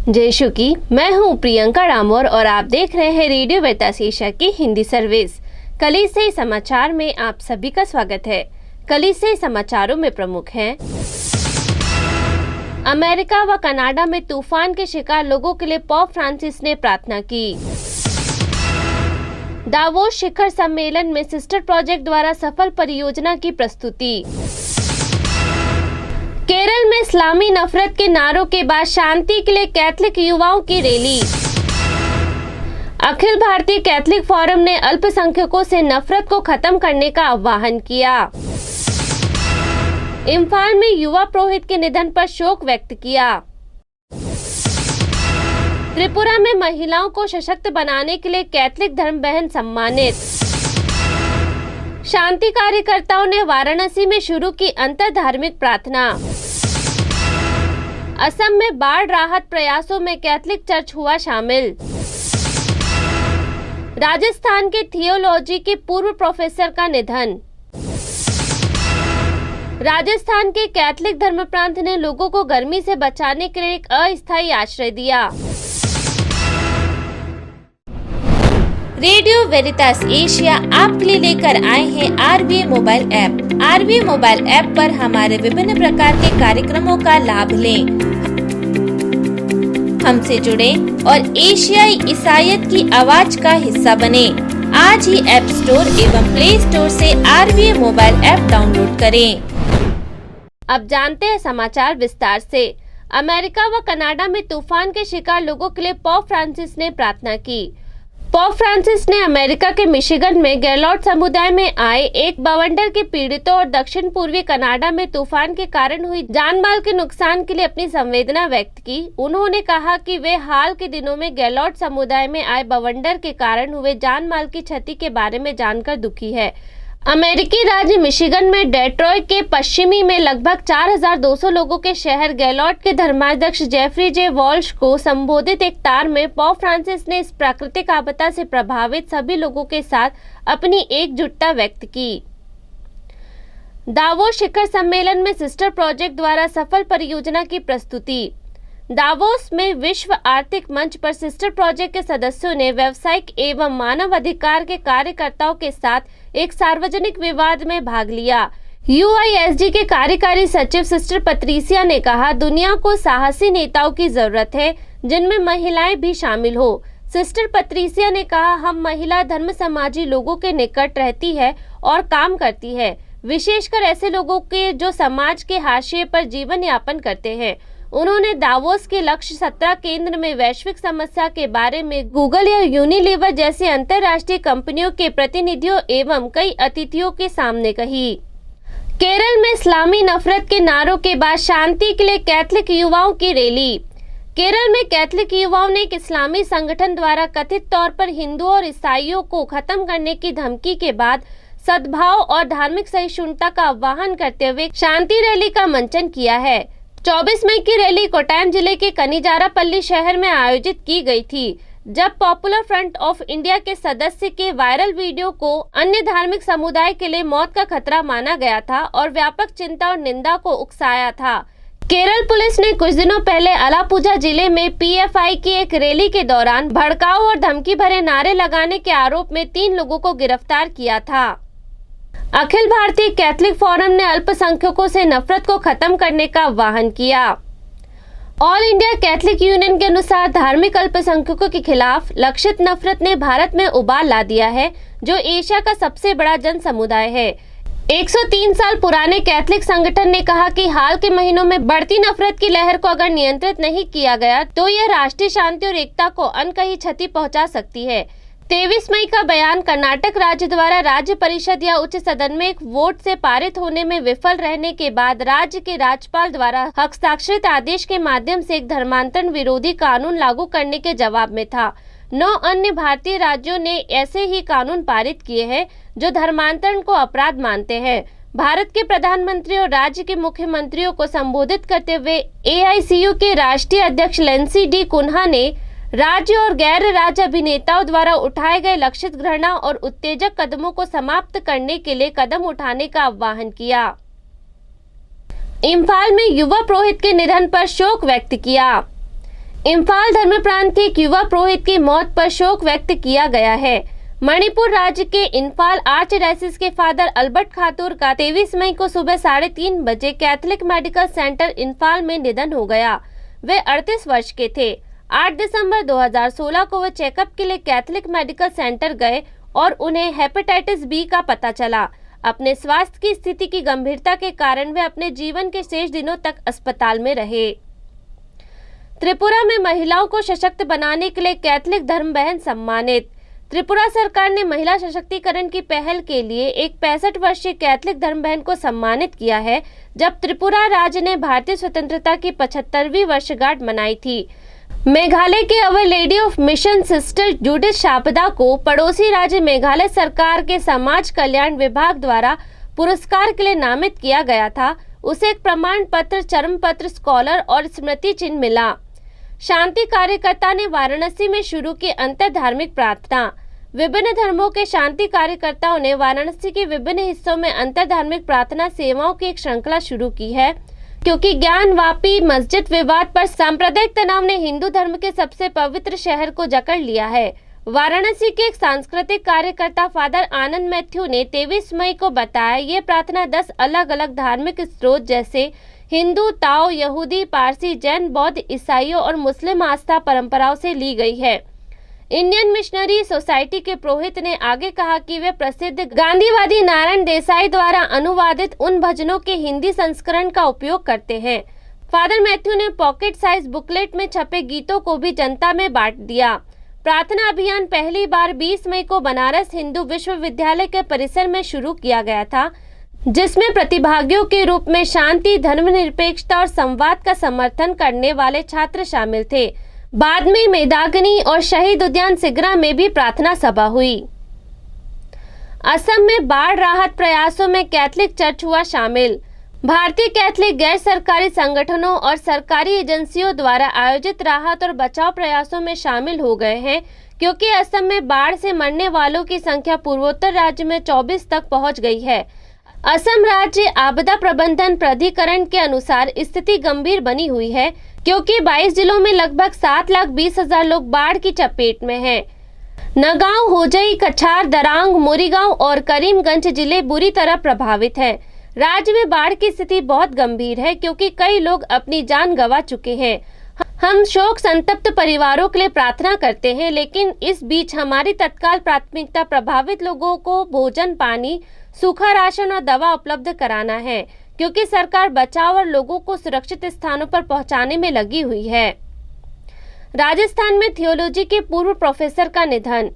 जय शु की, मैं हूं प्रियंका डामोर और आप देख रहे हैं रेडियो वेरितास एशिया की हिंदी सर्विस। कल से समाचार में आप सभी का स्वागत है। कल से समाचारों में प्रमुख हैं। अमेरिका व कनाडा में तूफान के शिकार लोगों के लिए पोप फ्रांसिस ने प्रार्थना की। दावोस शिखर सम्मेलन में सिस्टर प्रोजेक्ट द्वारा सफल परियोजना की प्रस्तुति। केरल में इस्लामी नफरत के नारों के बाद शांति के लिए कैथलिक युवाओं की rally. Akhil Bharatiya Catholic forum ने अल्पसंख्यकों से नफरत को खत्म करने का आह्वान किया। इम्फाल में युवा पुरोहित के निधन पर शोक व्यक्त किया। त्रिपुरा में महिलाओं को सशक्त बनाने के लिए कैथलिक धर्म बहन सम्मानित। शांति कार्यकर्ताओं ने वाराणसी में शुरू की अंतर धार्मिक प्रार्थना। असम में बाढ़ राहत प्रयासों में कैथलिक चर्च हुआ शामिल। राजस्थान के थियोलॉजी के पूर्व प्रोफेसर का निधन। राजस्थान के कैथलिक धर्म प्रांत ने लोगों को गर्मी से बचाने के लिए एक अस्थायी आश्रय दिया। रेडियो वेरितास एशिया आपके लिए लेकर आए हैं आरवीए मोबाइल ऐप। आरवीए मोबाइल ऐप पर हमारे विभिन्न प्रकार के कार्यक्रमों का लाभ लें, हमसे जुड़े और एशियाई ईसाईयत की आवाज का हिस्सा बने। आज ही ऐप स्टोर एवं प्ले स्टोर से आरवीए मोबाइल ऐप डाउनलोड करें। अब जानते हैं समाचार विस्तार से। अमेरिका व कनाडा में तूफान के शिकार लोगों के लिए पोप फ्रांसिस ने प्रार्थना की। पोप फ्रांसिस ने अमेरिका के मिशिगन में गैलोट समुदाय में आए एक बवंडर के पीड़ितों और दक्षिण पूर्वी कनाडा में तूफान के कारण हुई जान माल के नुकसान के लिए अपनी संवेदना व्यक्त की। उन्होंने कहा कि वे हाल के दिनों में गैलोट समुदाय में आए बवंडर के कारण हुए जान माल की क्षति के बारे में जानकर दुखी है। अमेरिकी राज्य मिशिगन में डेट्रॉयट के पश्चिमी में लगभग 4,200 लोगों के शहर गैलोट के धर्माध्यक्ष जेफरी जे वॉल्श को संबोधित एक तार में पोप फ्रांसिस ने इस प्राकृतिक आपदा से प्रभावित सभी लोगों के साथ अपनी एकजुटता व्यक्त की। दावोस शिखर सम्मेलन में सिस्टर प्रोजेक्ट द्वारा सफल परियोजना की प्रस्तुति। दावोस में विश्व आर्थिक मंच पर सिस्टर प्रोजेक्ट के सदस्यों ने व्यावसायिक एवं मानव अधिकार के कार्यकर्ताओं के साथ एक सार्वजनिक विवाद में भाग लिया। यूआईएसजी के कार्यकारी सचिव सिस्टर पत्रिसिया ने कहा, दुनिया को साहसी नेताओं की जरूरत है जिनमें महिलाएं भी शामिल हो। सिस्टर पत्रिसिया ने कहा, हम महिला धर्म समाजी लोगों के निकट रहती है और काम करती है, विशेषकर ऐसे लोगों के जो समाज के हाशिए पर जीवन यापन करते हैं। उन्होंने दावोस के लक्ष्य 17 केंद्र में वैश्विक समस्या के बारे में गूगल या यूनिलीवर जैसी अंतर्राष्ट्रीय कंपनियों के प्रतिनिधियों एवं कई अतिथियों के सामने कही। केरल में इस्लामी नफरत के नारों के बाद शांति के लिए कैथलिक युवाओं की रैली। केरल में कैथलिक युवाओं ने एक इस्लामी संगठन द्वारा कथित तौर पर हिंदुओं और ईसाइयों को खत्म करने की धमकी के बाद सद्भाव और धार्मिक सहिष्णुता का आह्वान करते हुए शांति रैली का मंचन किया है। 24 मई की रैली कोट्टायम जिले के कनिजारापल्ली शहर में आयोजित की गई थी, जब पॉपुलर फ्रंट ऑफ इंडिया के सदस्य के वायरल वीडियो को अन्य धार्मिक समुदाय के लिए मौत का खतरा माना गया था और व्यापक चिंता और निंदा को उकसाया था। केरल पुलिस ने कुछ दिनों पहले अलापुझा जिले में पीएफआई की एक रैली के दौरान भड़काऊ और धमकी भरे नारे लगाने के आरोप में 3 लोगों को गिरफ्तार किया था। अखिल भारतीय कैथलिक फोरम ने अल्पसंख्यकों से नफरत को खत्म करने का आह्वान किया। ऑल इंडिया कैथलिक यूनियन के अनुसार धार्मिक अल्पसंख्यकों के खिलाफ लक्षित नफरत ने भारत में उबाल ला दिया है, जो एशिया का सबसे बड़ा जन समुदाय है। 103 साल पुराने कैथलिक संगठन ने कहा कि हाल के महीनों में बढ़ती नफरत की लहर को अगर नियंत्रित नहीं किया गया तो यह राष्ट्रीय शांति और एकता को अनकही क्षति पहुंचा सकती है। 23 मई का बयान कर्नाटक राज्य द्वारा राज्य परिषद या उच्च सदन में एक वोट से पारित होने में विफल रहने के बाद राज्य के राज्यपाल द्वारा हस्ताक्षरित आदेश के माध्यम से एक धर्मांतरण विरोधी कानून लागू करने के जवाब में था। 9 अन्य भारतीय राज्यों ने ऐसे ही कानून पारित किए हैं जो धर्मांतरण को अपराध मानते हैं। भारत के प्रधानमंत्री और राज्य के मुख्यमंत्रियों को संबोधित करते हुए एआईसीयू के राष्ट्रीय अध्यक्ष लेंसी डी कुन्हा ने राज्य और गैर राज्य अभिनेताओं द्वारा उठाए गए लक्षित घृणा और उत्तेजक कदमों को समाप्त करने के लिए कदम उठाने का आह्वान किया। इम्फाल में युवा पुरोहित के निधन पर शोक व्यक्त किया। इम्फाल धर्म प्रांत के एक युवा पुरोहित की मौत पर शोक व्यक्त किया गया है। मणिपुर राज्य के इम्फाल आर्चडायसिस के फादर अल्बर्ट खातूर का 23 मई को सुबह 3:30 बजे कैथोलिक मेडिकल सेंटर इम्फाल में निधन हो गया। वे 38 वर्ष के थे। 8 दिसंबर 2016 को वे चेकअप के लिए कैथोलिक मेडिकल सेंटर गए और उन्हें हेपेटाइटिस बी का पता चला। अपने स्वास्थ्य की स्थिति की गंभीरता के कारण वे अपने जीवन के शेष दिनों तक अस्पताल में रहे। त्रिपुरा में महिलाओं को सशक्त बनाने के लिए कैथोलिक धर्म बहन सम्मानित। त्रिपुरा सरकार ने महिला सशक्तिकरण की पहल के लिए एक 65 वर्षीय कैथोलिक धर्म बहन को सम्मानित किया है, जब त्रिपुरा राज्य ने भारतीय स्वतंत्रता की 75वीं वर्षगांठ मनाई थी। मेघालय के our lady of mission sister Judith Shapda को पड़ोसी राज्य मेघालय सरकार के समाज कल्याण विभाग द्वारा पुरस्कार के लिए नामित किया गया था। उसे एक प्रमाण पत्र, चर्म पत्र, स्कॉलर और स्मृति चिन्ह मिला। शांति कार्यकर्ता ने वाराणसी में शुरू की अंतर धार्मिक प्रार्थना। विभिन्न धर्मों के शांति कार्यकर्ताओं ने वाराणसी के विभिन्न हिस्सों में अंतर धार्मिक प्रार्थना सेवाओं की एक श्रृंखला शुरू की है, क्योंकि ज्ञानवापी मस्जिद विवाद पर सांप्रदायिक तनाव ने हिंदू धर्म के सबसे पवित्र शहर को जकड़ लिया है। वाराणसी के एक सांस्कृतिक कार्यकर्ता फादर आनंद मैथ्यू ने 23 मई को बताया, ये प्रार्थना 10 अलग अलग धार्मिक स्रोत जैसे हिंदू, ताओ, यहूदी, पारसी, जैन, बौद्ध, ईसाइयों और मुस्लिम आस्था परंपराओं से ली गई है। इंडियन मिशनरी सोसाइटी के पुरोहित ने आगे कहा कि वे प्रसिद्ध गांधीवादी नारायण देसाई द्वारा अनुवादित उन भजनों के हिंदी संस्करण का उपयोग करते हैं। फादर मैथ्यू ने पॉकेट साइज बुकलेट में छपे गीतों को भी जनता में बांट दिया। प्रार्थना अभियान पहली बार 20 मई को बनारस हिंदू विश्वविद्यालय के परिसर में शुरू किया गया था, जिसमें प्रतिभागियों के रूप में शांति, धर्मनिरपेक्षता और संवाद का समर्थन करने वाले छात्र शामिल थे। बाद में मेदागनी और शहीद उद्यान सिगरा में भी प्रार्थना सभा हुई। असम में बाढ़ राहत प्रयासों में कैथोलिक चर्च हुआ शामिल। भारतीय कैथोलिक गैर सरकारी संगठनों और सरकारी एजेंसियों द्वारा आयोजित राहत और बचाव प्रयासों में शामिल हो गए हैं, क्योंकि असम में बाढ़ से मरने वालों की संख्या पूर्वोत्तर राज्य में 24 तक पहुंच गई है। असम राज्य आपदा प्रबंधन प्राधिकरण के अनुसार स्थिति गंभीर बनी हुई है, क्योंकि 22 जिलों में लगभग 7,20,000 लोग बाढ़ की चपेट में हैं। नगांव, होजई, कछार, दरांग, मोरीगांव और करीमगंज जिले बुरी तरह प्रभावित हैं। राज्य में बाढ़ की स्थिति बहुत गंभीर है, क्योंकि कई लोग अपनी जान गंवा चुके हैं। हम शोक संतप्त परिवारों के लिए प्रार्थना करते हैं, लेकिन इस बीच हमारी तत्काल प्राथमिकता प्रभावित लोगों को भोजन, पानी, सूखा राशन और दवा उपलब्ध कराना है, क्योंकि सरकार बचाव और लोगों को सुरक्षित स्थानों पर पहुंचाने में लगी हुई है। राजस्थान में थियोलॉजी के पूर्व प्रोफेसर का निधन।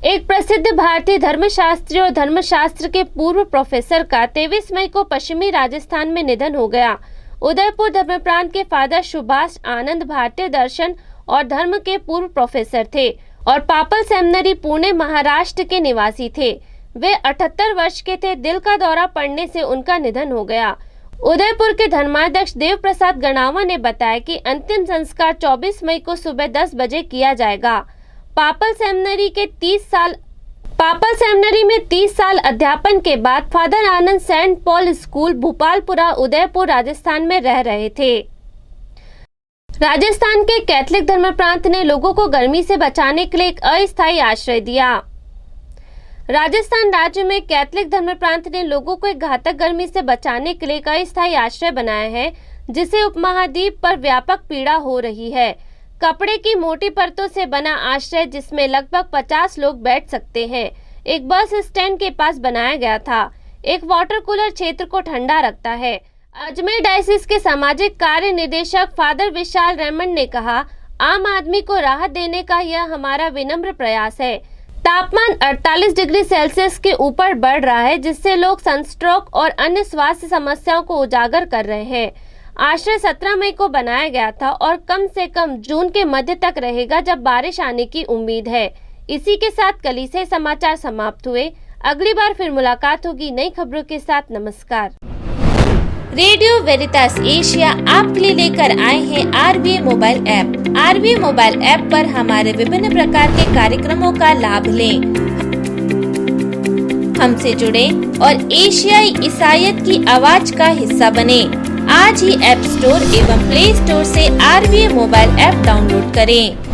एक प्रसिद्ध भारतीय धर्मशास्त्री और धर्मशास्त्र के पूर्व प्रोफेसर का 23 मई को पश्चिमी राजस्थान में निधन हो गया। उदयपुर धर्म प्रांत के फादर सुभाष आनंद भारतीय दर्शन और धर्म के पूर्व प्रोफेसर थे और पापल सेमिनरी पुणे महाराष्ट्र के निवासी थे। वे 78 वर्ष के थे। दिल का दौरा पड़ने से उनका निधन हो गया। उदयपुर के धर्माध्यक्ष देव प्रसाद गणावा ने बताया कि अंतिम संस्कार 24 मई को सुबह 10 बजे किया जाएगा। पापल सेमिनरी में 30 साल अध्यापन के बाद father Anand saint Paul school Bhopalpura Udaipur Rajasthan में रह रहे थे। राजस्थान के कैथोलिक धर्म प्रांत ने लोगों को गर्मी से बचाने के लिए एक अस्थायी आश्रय दिया। राजस्थान राज्य में कैथोलिक धर्म प्रांत ने लोगों को एक घातक गर्मी से बचाने के लिए एक अस्थायी आश्रय बनाया है, जिसे उपमहाद्वीप पर व्यापक पीड़ा हो रही है। कपड़े की मोटी परतों से बना आश्रय, जिसमें लगभग 50 लोग बैठ सकते हैं, एक बस स्टैंड के पास बनाया गया था। एक वाटर कूलर क्षेत्र को ठंडा रखता है। अजमेर डायसिस के सामाजिक कार्य निदेशक फादर विशाल रेमंड ने कहा, आम आदमी को राहत देने का यह हमारा विनम्र प्रयास है। तापमान 48 डिग्री सेल्सियस के ऊपर बढ़ रहा है, जिससे लोग सनस्ट्रोक और अन्य स्वास्थ्य समस्याओं को उजागर कर रहे हैं। आश्रय 17 मई को बनाया गया था और कम से कम जून के मध्य तक रहेगा, जब बारिश आने की उम्मीद है। इसी के साथ कलीसिया समाचार समाप्त हुए। अगली बार फिर मुलाकात होगी नई खबरों के साथ। नमस्कार। रेडियो वेरितास एशिया आपके लिए लेकर आए हैं आरवीए मोबाइल ऐप। आरवीए मोबाइल ऐप पर हमारे विभिन्न प्रकार के कार्यक्रमों का लाभ लें, हमसे जुड़े और एशियाई ईसाईयत की आवाज का हिस्सा बने। आज ही ऐप स्टोर एवं प्ले स्टोर से RVA मोबाइल ऐप डाउनलोड करें।